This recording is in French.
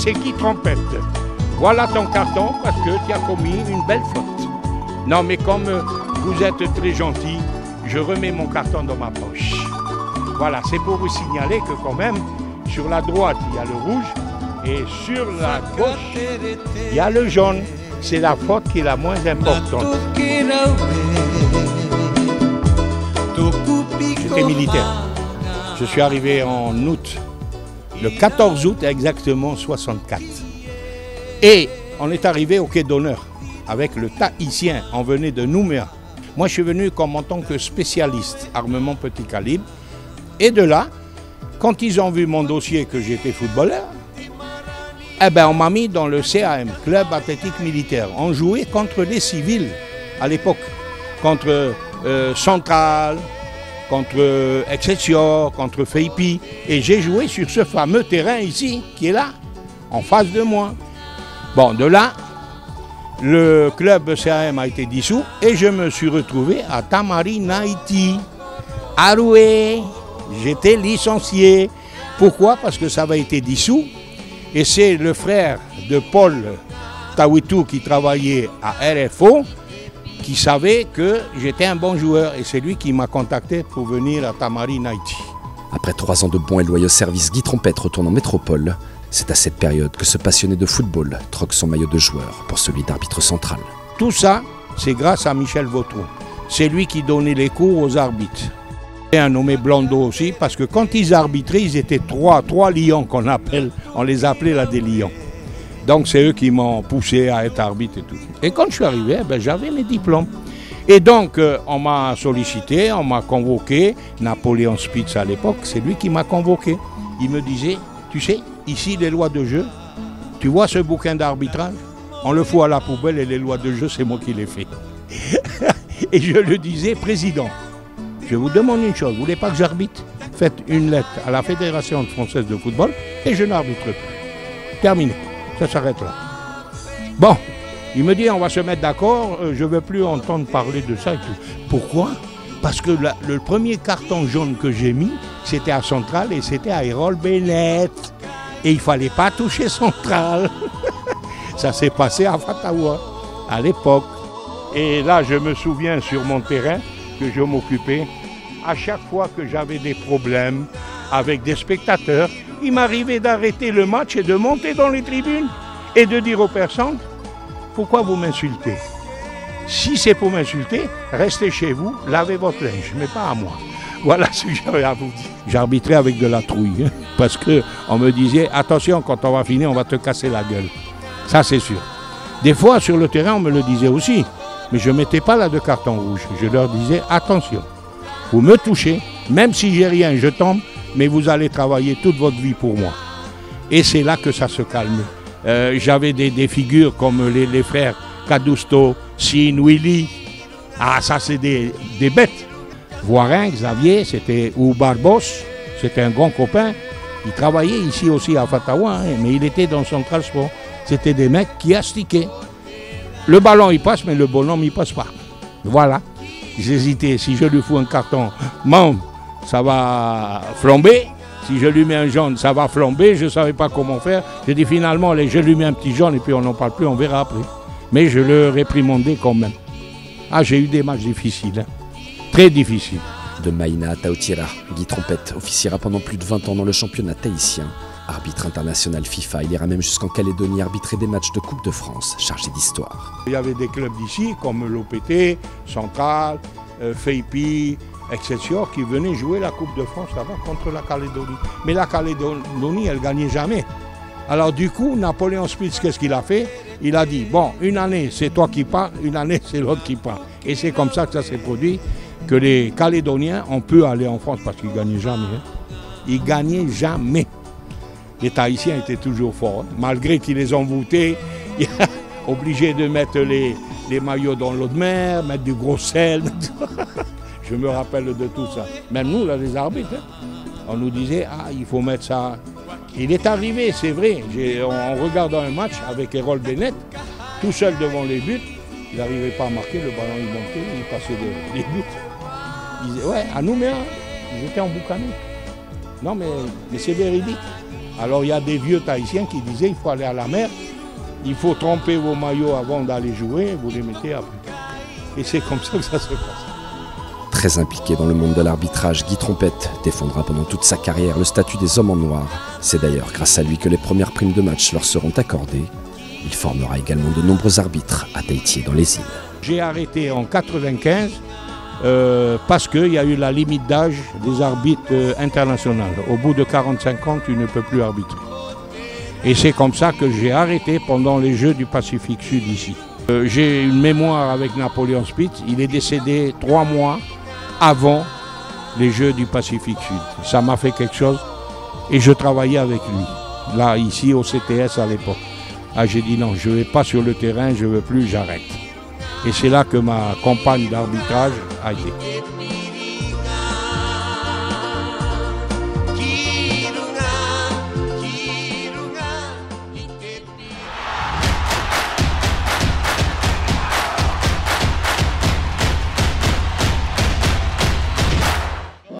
c'est Guy Trompette. Voilà ton carton parce que tu as commis une belle faute. Non, mais comme vous êtes très gentil, je remets mon carton dans ma poche. Voilà, c'est pour vous signaler que quand même, sur la droite, il y a le rouge et sur la gauche, il y a le jaune. C'est la faute qui est la moins importante. J'étais militaire. Je suis arrivé en août, le 14 août exactement 64. Et on est arrivé au quai d'honneur avec le Tahitien, on venait de Nouméa. Moi je suis venu comme en tant que spécialiste armement petit calibre. Et de là, quand ils ont vu mon dossier que j'étais footballeur, eh ben on m'a mis dans le CAM, Club Athlétique Militaire. On jouait contre les civils à l'époque, contre Central, contre Excelsior, contre Feipi. Et j'ai joué sur ce fameux terrain ici, qui est là, en face de moi. Bon, de là, le club CAM a été dissous et je me suis retrouvé à Tamarinaiti, à Roué. J'étais licencié. Pourquoi? Parce que ça avait été dissous. Et c'est le frère de Paul Tawitou qui travaillait à RFO qui savait que j'étais un bon joueur. Et c'est lui qui m'a contacté pour venir à Tamarinaiti. Après 3 ans de bons et loyaux services, Guy Trompette retourne en métropole. C'est à cette période que ce passionné de football troque son maillot de joueur pour celui d'arbitre central. Tout ça, c'est grâce à Michel Vautreau. C'est lui qui donnait les cours aux arbitres. Et un nommé Blondeau aussi, parce que quand ils arbitraient, ils étaient trois lions qu'on appelle, on les appelait là des lions. Donc c'est eux qui m'ont poussé à être arbitre et tout. Et quand je suis arrivé, ben, j'avais mes diplômes. Et donc on m'a sollicité, on m'a convoqué, Napoléon Spitz à l'époque, c'est lui qui m'a convoqué. Il me disait, tu sais, ici les lois de jeu, tu vois ce bouquin d'arbitrage, on le fout à la poubelle et les lois de jeu, c'est moi qui les fais. Et je le disais, président, je vous demande une chose, vous ne voulez pas que j'arbitre? Faites une lettre à la Fédération française de football et je n'arbitre plus. Terminé, ça s'arrête là. Bon, il me dit on va se mettre d'accord, je ne veux plus entendre parler de ça et tout. Pourquoi? Parce que le premier carton jaune que j'ai mis, c'était à Central et c'était à Errol Bennett. Et il ne fallait pas toucher Central. Ça s'est passé à Fatawa, à l'époque. Et là, je me souviens sur mon terrain que je m'occupais, à chaque fois que j'avais des problèmes avec des spectateurs, il m'arrivait d'arrêter le match et de monter dans les tribunes et de dire aux personnes, pourquoi vous m'insultez? Si c'est pour m'insulter, restez chez vous, lavez votre linge, mais pas à moi. Voilà ce que j'avais à vous dire. J'arbitrais avec de la trouille, hein, parce qu'on me disait, attention, quand on va finir, on va te casser la gueule. Ça, c'est sûr. Des fois, sur le terrain, on me le disait aussi. Mais je ne mettais pas là de carton rouge. Je leur disais, attention, vous me touchez, même si j'ai rien, je tombe, mais vous allez travailler toute votre vie pour moi. Et c'est là que ça se calme. J'avais des figures comme les frères Cadusto, Sin, Willy. Ah, ça, c'est des bêtes. Voirin, Xavier, c'était ou Barbos, c'était un grand copain. Il travaillait ici aussi à Fatawa, hein, mais il était dans son transport. C'était des mecs qui astiquaient. Le ballon, il passe, mais le bonhomme, il passe pas. Voilà. J'hésitais. Si je lui fous un carton, ça va flamber. Si je lui mets un jaune, ça va flamber. Je ne savais pas comment faire. J'ai dit finalement, allez, je lui mets un petit jaune et puis on n'en parle plus, on verra après. Mais je le réprimandais quand même. Ah, j'ai eu des matchs difficiles. Hein. Très difficiles. De Maïna à Taoutiera, Guy Trompette officiera pendant plus de 20 ans dans le championnat tahitien. Arbitre international FIFA, il ira même jusqu'en Calédonie arbitrer des matchs de Coupe de France, chargés d'histoire. Il y avait des clubs d'ici, comme l'OPT, Central, Feipi, Excelsior, qui venaient jouer la Coupe de France là-bas contre la Calédonie. Mais la Calédonie, elle ne gagnait jamais. Alors du coup, Napoléon Spitz, qu'est-ce qu'il a fait? Il a dit, bon, une année, c'est toi qui pars, une année, c'est l'autre qui part. Et c'est comme ça que ça s'est produit, que les Calédoniens ont pu aller en France, parce qu'ils ne gagnaient jamais. Hein. Ils ne gagnaient jamais. Les Tahitiens étaient toujours forts, hein. Malgré qu'ils les ont voûtés, obligés de mettre les maillots dans l'eau de mer, mettre du gros sel. Je me rappelle de tout ça. Même nous, là, les arbitres, hein, on nous disait, ah, il faut mettre ça. Il est arrivé, c'est vrai, en regardant un match avec Errol Bennett, tout seul devant les buts, il n'arrivait pas à marquer, le ballon il montait, il passait les buts. Il disait, ouais, à Nouméa, ils étaient en boucané. Non, mais c'est véridique. Alors il y a des vieux Tahitiens qui disaient il faut aller à la mer, il faut tremper vos maillots avant d'aller jouer, vous les mettez après. Et c'est comme ça que ça se passe. Très impliqué dans le monde de l'arbitrage, Guy Trompette défendra pendant toute sa carrière le statut des hommes en noir. C'est d'ailleurs grâce à lui que les premières primes de match leur seront accordées. Il formera également de nombreux arbitres à Tahiti et dans les îles. J'ai arrêté en 1995 parce qu'il y a eu la limite d'âge des arbitres internationaux. Au bout de 45 ans, tu ne peux plus arbitrer. Et c'est comme ça que j'ai arrêté pendant les Jeux du Pacifique Sud ici. J'ai une mémoire avec Napoléon Spitz. Il est décédé 3 mois avant les Jeux du Pacifique Sud. Ça m'a fait quelque chose et je travaillais avec lui, là, ici au CTS à l'époque. Ah, j'ai dit non, je ne vais pas sur le terrain, je ne veux plus, j'arrête. Et c'est là que ma compagne d'arbitrage a été.